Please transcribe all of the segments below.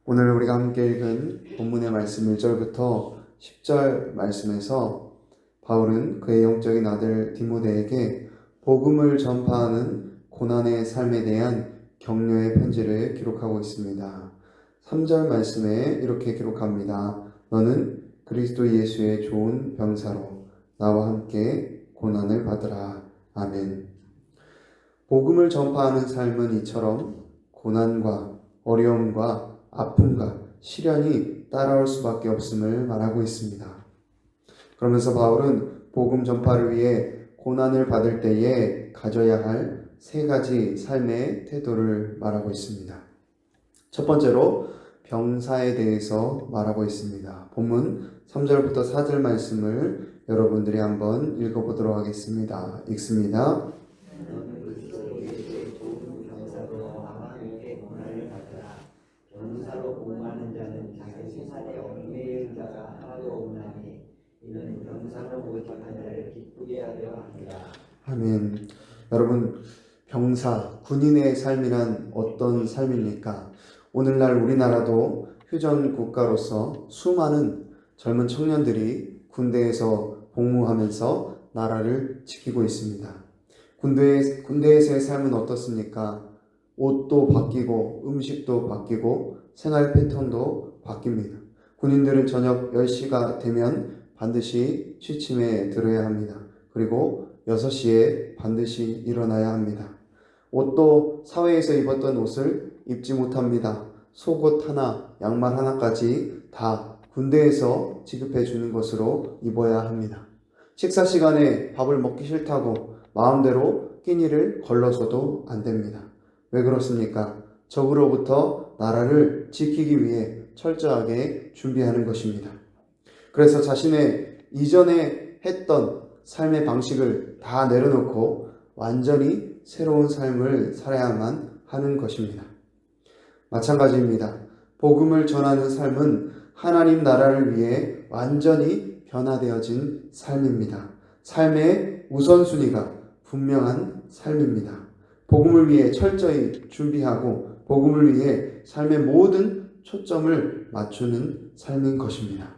오늘 우리가 함께 읽은 본문의 말씀 1절부터 10절 말씀에서 바울은 그의 영적인 아들 디모데에게 복음을 전파하는 고난의 삶에 대한 격려의 편지를 기록하고 있습니다. 3절 말씀에 이렇게 기록합니다. 너는 그리스도 예수의 좋은 병사로 나와 함께 고난을 받으라. 아멘. 복음을 전파하는 삶은 이처럼 고난과 어려움과 아픔과 시련이 따라올 수밖에 없음을 말하고 있습니다. 그러면서 바울은 복음 전파를 위해 고난을 받을 때에 가져야 할 세 가지 삶의 태도를 말하고 있습니다. 첫 번째로 병사에 대해서 말하고 있습니다. 본문 3절부터 4절 말씀을 여러분들이 한번 읽어보도록 하겠습니다. 읽습니다. 병사로 복무하는 자는 자기 생활에 얽매일 자가 하나도 없나니 이는 병사로 모집한 자를 기쁘게 하려 합니다. 아멘. 여러분, 병사, 군인의 삶이란 어떤 삶입니까? 오늘날 우리나라도 휴전 국가로서 수많은 젊은 청년들이 군대에서 복무하면서 나라를 지키고 있습니다. 군대에서의 삶은 어떻습니까? 옷도 바뀌고 음식도 바뀌고 생활 패턴도 바뀝니다. 군인들은 저녁 10시가 되면 반드시 취침에 들어야 합니다. 그리고 6시에 반드시 일어나야 합니다. 옷도 사회에서 입었던 옷을 입지 못합니다. 속옷 하나, 양말 하나까지 다 군대에서 지급해 주는 것으로 입어야 합니다. 식사 시간에 밥을 먹기 싫다고 마음대로 끼니를 걸러서도 안 됩니다. 왜 그렇습니까? 적으로부터 나라를 지키기 위해 철저하게 준비하는 것입니다. 그래서 자신의 이전에 했던 삶의 방식을 다 내려놓고 완전히 새로운 삶을 살아야만 하는 것입니다. 마찬가지입니다. 복음을 전하는 삶은 하나님 나라를 위해 완전히 변화되어진 삶입니다. 삶의 우선순위가 분명한 삶입니다. 복음을 위해 철저히 준비하고 복음을 위해 삶의 모든 초점을 맞추는 삶인 것입니다.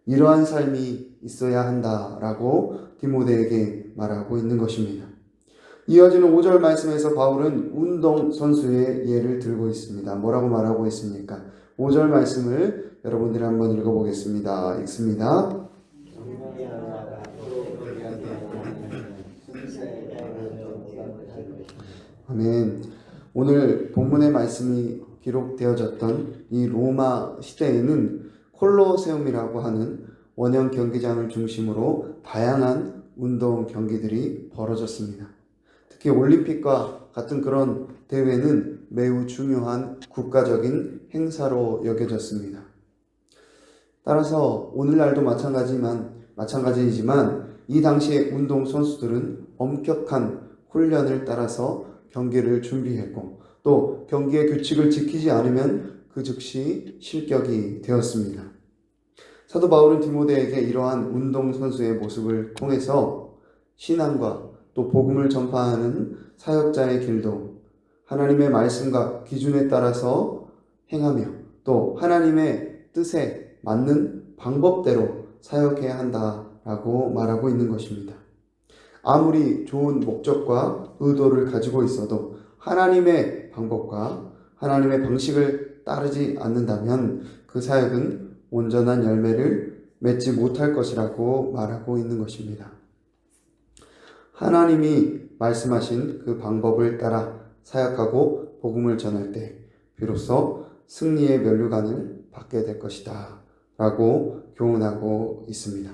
이러한 삶이 있어야 한다라고 디모데에게 말하고 있는 것입니다. 이어지는 5절 말씀에서 바울은 운동선수의 예를 들고 있습니다. 뭐라고 말하고 있습니까? 5절 말씀을 여러분들이 한번 읽어보겠습니다. 읽습니다. 아멘. 오늘 본문의 말씀이 기록되어졌던 이 로마 시대에는 콜로세움이라고 하는 원형 경기장을 중심으로 다양한 운동 경기들이 벌어졌습니다. 특히 올림픽과 같은 그런 대회는 매우 중요한 국가적인 행사로 여겨졌습니다. 따라서 오늘날도 마찬가지이지만 이 당시의 운동 선수들은 엄격한 훈련을 따라서 경기를 준비했고 또 경기의 규칙을 지키지 않으면 그 즉시 실격이 되었습니다. 사도 바울은 디모데에게 이러한 운동선수의 모습을 통해서 신앙과 또 복음을 전파하는 사역자의 길도 하나님의 말씀과 기준에 따라서 행하며 또 하나님의 뜻에 맞는 방법대로 사역해야 한다라고 말하고 있는 것입니다. 아무리 좋은 목적과 의도를 가지고 있어도 하나님의 방법과 하나님의 방식을 따르지 않는다면 그 사역은 온전한 열매를 맺지 못할 것이라고 말하고 있는 것입니다. 하나님이 말씀하신 그 방법을 따라 사역하고 복음을 전할 때 비로소 승리의 면류관을 받게 될 것이다 라고 교훈하고 있습니다.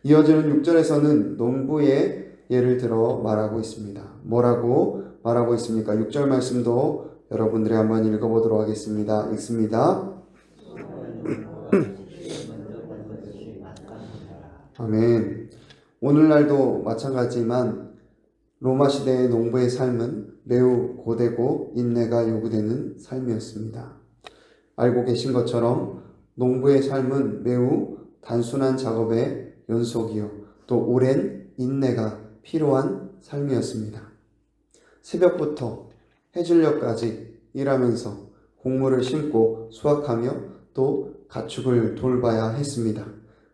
이어지는 6절에서는 농부의 예를 들어 말하고 있습니다. 뭐라고 말하고 있습니까? 6절 말씀도 여러분들이 한번 읽어보도록 하겠습니다. 읽습니다. 아멘. 오늘날도 마찬가지지만 로마 시대의 농부의 삶은 매우 고되고 인내가 요구되는 삶이었습니다. 알고 계신 것처럼 농부의 삶은 매우 단순한 작업의 연속이요 또 오랜 인내가 필요한 삶이었습니다. 새벽부터 해질녘까지 일하면서 곡물을 심고 수확하며 또 가축을 돌봐야 했습니다.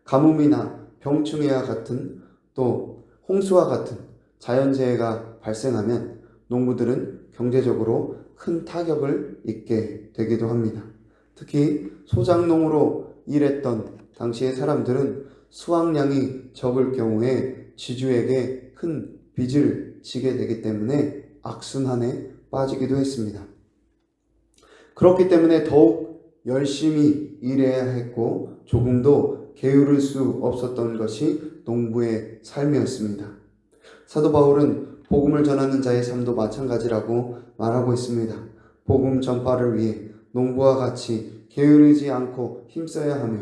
가뭄이나 병충해와 같은 또 홍수와 같은 자연재해가 발생하면 농부들은 경제적으로 큰 타격을 입게 되기도 합니다. 특히 소작농으로 일했던 당시의 사람들은 수확량이 적을 경우에 지주에게 큰 빚을 지게 되기 때문에 악순환에 빠지기도 했습니다. 그렇기 때문에 더욱 열심히 일해야 했고 조금도 게으를 수 없었던 것이 농부의 삶이었습니다. 사도 바울은 복음을 전하는 자의 삶도 마찬가지라고 말하고 있습니다. 복음 전파를 위해 농부와 같이 게으르지 않고 힘써야 하며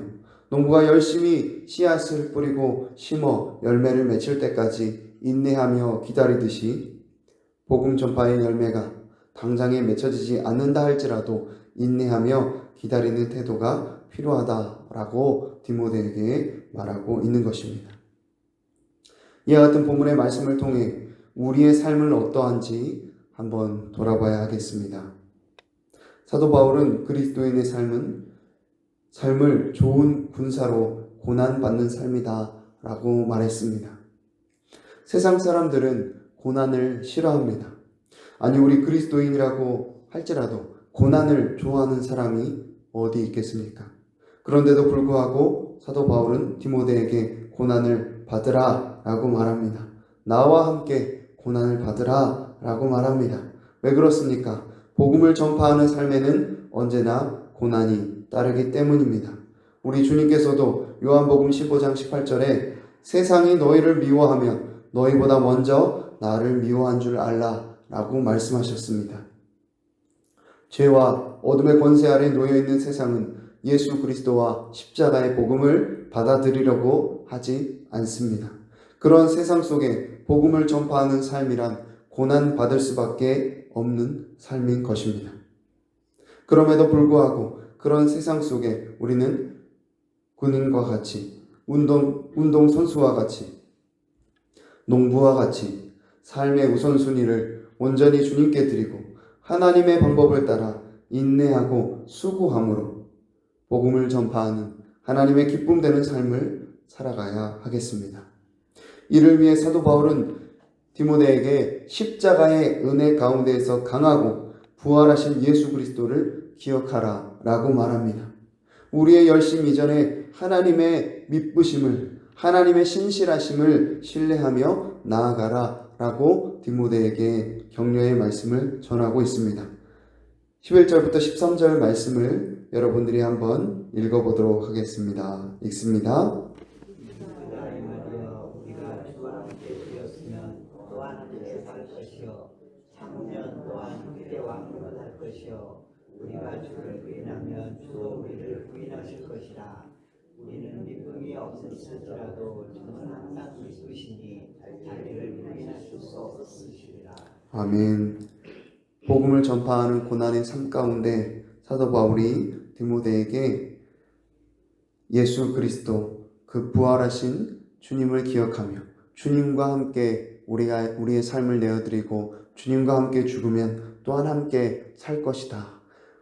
농부가 열심히 씨앗을 뿌리고 심어 열매를 맺힐 때까지 인내하며 기다리듯이 복음 전파의 열매가 당장에 맺혀지지 않는다 할지라도 인내하며 기다리는 태도가 필요하다라고 디모데에게 말하고 있는 것입니다. 이와 같은 본문의 말씀을 통해 우리의 삶은 어떠한지 한번 돌아봐야 하겠습니다. 사도 바울은 그리스도인의 삶을 좋은 군사로 고난받는 삶이다 라고 말했습니다. 세상 사람들은 고난을 싫어합니다. 아니 우리 그리스도인이라고 할지라도 고난을 좋아하는 사람이 어디 있겠습니까? 그런데도 불구하고 사도 바울은 디모데에게 고난을 받으라 라고 말합니다. 나와 함께 고난을 받으라 라고 말합니다. 왜 그렇습니까? 복음을 전파하는 삶에는 언제나 고난이 따르기 때문입니다. 우리 주님께서도 요한복음 15장 18절에 세상이 너희를 미워하면 너희보다 먼저 나를 미워한 줄 알라 라고 말씀하셨습니다. 죄와 어둠의 권세 아래 놓여있는 세상은 예수 그리스도와 십자가의 복음을 받아들이려고 하지 않습니다. 그런 세상 속에 복음을 전파하는 삶이란 고난받을 수밖에 없는 삶인 것입니다. 그럼에도 불구하고 그런 세상 속에 우리는 군인과 같이 운동선수와 같이 농부와 같이 삶의 우선순위를 온전히 주님께 드리고 하나님의 방법을 따라 인내하고 수고함으로 복음을 전파하는 하나님의 기쁨 되는 삶을 살아가야 하겠습니다. 이를 위해 사도 바울은 디모데에게 십자가의 은혜 가운데에서 강하고 부활하신 예수 그리스도를 기억하라 라고 말합니다. 우리의 열심 이전에 하나님의 미쁘심을 하나님의 신실하심을 신뢰하며 나아가라 라고 디모데에게 격려의 말씀을 전하고 있습니다. 11절부터 13절 말씀을 여러분들이 한번 읽어보도록 하겠습니다. 읽습니다. 우리가 주와 함께 되었으면 또한 함께 살 것이요 참으면 또한 함께 왕노릇할 것이요 우리가 주를 부인하면 주도 우리를 부인하실 것이라. 우리는 믿음이 없을지라도 주는 항상 믿으시니 자기를 부인하실 수 없으시리라. 아멘. 복음을 전파하는 고난의 삶 가운데 사도 바울이 디모데에게 예수 그리스도 그 부활하신 주님을 기억하며 주님과 함께 우리의 삶을 내어드리고 주님과 함께 죽으면 또한 함께 살 것이다.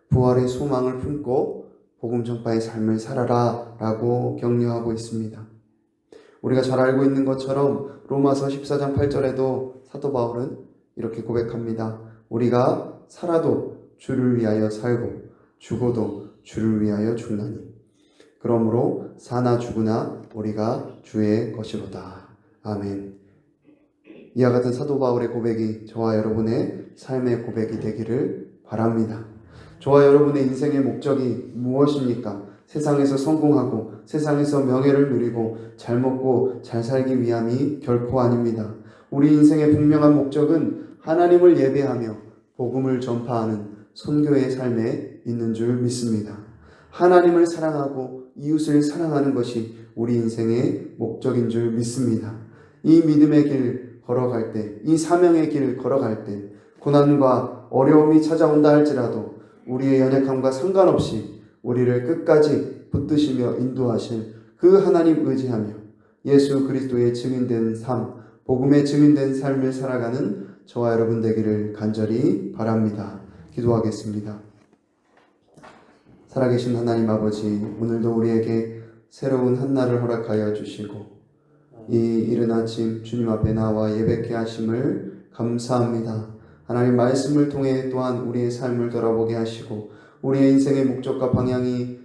부활의 소망을 품고 복음 전파의 삶을 살아라 라고 격려하고 있습니다. 우리가 잘 알고 있는 것처럼 로마서 14장 8절에도 사도 바울은 이렇게 고백합니다. 우리가 살아도 주를 위하여 살고 죽어도 주를 위하여 죽나니 그러므로 사나 죽으나 우리가 주의 것이로다. 아멘. 이와 같은 사도 바울의 고백이 저와 여러분의 삶의 고백이 되기를 바랍니다. 저와 여러분의 인생의 목적이 무엇입니까? 세상에서 성공하고 세상에서 명예를 누리고 잘 먹고 잘 살기 위함이 결코 아닙니다. 우리 인생의 분명한 목적은 하나님을 예배하며 복음을 전파하는 선교의 삶에 있는 줄 믿습니다. 하나님을 사랑하고 이웃을 사랑하는 것이 우리 인생의 목적인 줄 믿습니다. 이 믿음의 길 걸어갈 때, 이 사명의 길 걸어갈 때 고난과 어려움이 찾아온다 할지라도 우리의 연약함과 상관없이 우리를 끝까지 붙드시며 인도하실 그 하나님 의지하며 예수 그리스도의 증인된 삶, 복음의 증인된 삶을 살아가는 저와 여러분 되기를 간절히 바랍니다. 기도하겠습니다. 살아계신 하나님 아버지, 오늘도 우리에게 새로운 한날을 허락하여 주시고 이 이른 아침 주님 앞에 나와 예배케 하심을 감사합니다. 하나님 말씀을 통해 또한 우리의 삶을 돌아보게 하시고 우리의 인생의 목적과 방향이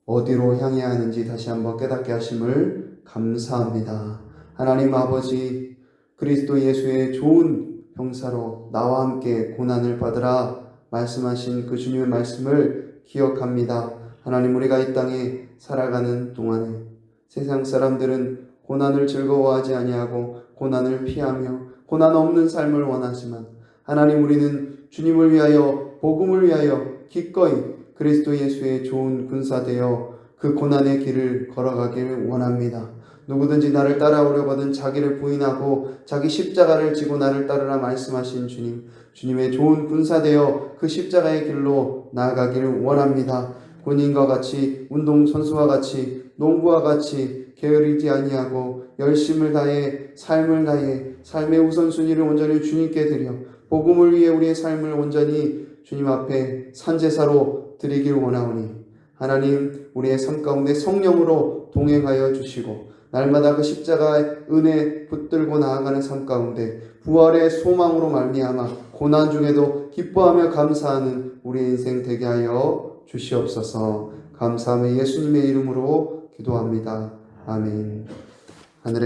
어디로 향해야 하는지 다시 한번 깨닫게 하심을 감사합니다. 하나님 아버지, 그리스도 예수의 좋은 형사로 나와 함께 고난을 받으라 말씀하신 그 주님의 말씀을 기억합니다. 하나님, 우리가 이 땅에 살아가는 동안에 세상 사람들은 고난을 즐거워하지 아니하고 고난을 피하며 고난 없는 삶을 원하지만 하나님, 우리는 주님을 위하여 복음을 위하여 기꺼이 그리스도 예수의 좋은 군사되어 그 고난의 길을 걸어가길 원합니다. 누구든지 나를 따라오려거든 자기를 부인하고 자기 십자가를 지고 나를 따르라 말씀하신 주님, 주님의 좋은 군사되어 그 십자가의 길로 나아가길 원합니다. 군인과 같이, 운동선수와 같이, 농부와 같이 게으르지 아니하고 열심을 다해 삶을 다해 삶의 우선순위를 온전히 주님께 드려 복음을 위해 우리의 삶을 온전히 주님 앞에 산제사로 드리길 원하오니 하나님, 우리의 삶 가운데 성령으로 동행하여 주시고 날마다 그 십자가의 은혜 붙들고 나아가는 삶 가운데 부활의 소망으로 말미암아 고난 중에도 기뻐하며 감사하는 우리의 인생 되게 하여 주시옵소서. 감사하며 예수님의 이름으로 기도합니다. 아멘. 하늘의